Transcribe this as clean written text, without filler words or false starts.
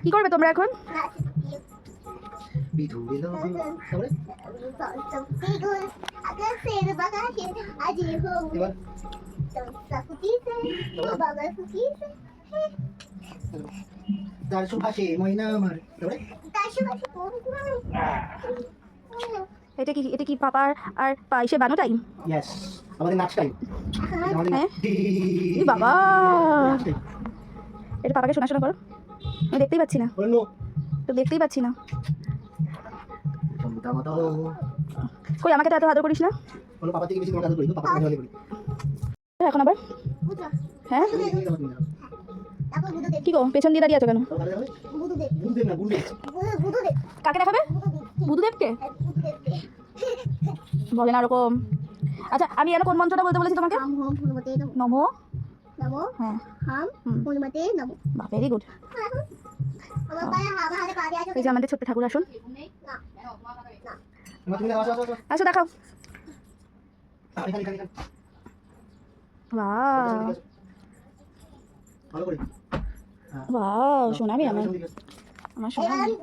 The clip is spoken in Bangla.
কি করবে তোমরা এখন? এটা কি পাপার আর পায়েসে বানো টাইম? ইয়েস, আমাদের নাচ টাইম। হ্যাঁ বাবা, এটা পাপাকে শোনা শোনা করো। আমি দেখতেই পাচ্ছি না, তো দেখতেই পাচ্ছি না। কই আমাকে তো এত আদর করিস না। পাপা থেকে বেশি তোমাকে আদর করি, পাপা থেকে ভালো করি। এখন আবার হ্যাঁ কি গো পেছন দিয়ে দাঁড়িয়ে আছো কেন? কাকে দেখাবে? বুধুদেবকে বলে না ওরকম। আচ্ছা আমি এর কোন মন্ত্রটা বলতে বলেছি তোমাকে? নমো হ্যাঁ ভেরি গুড। এই যে আমাদের ছোট্ট ঠাকুর আসুন, আসো দেখাও। ওয়াও সোনামি আমার সোনামি।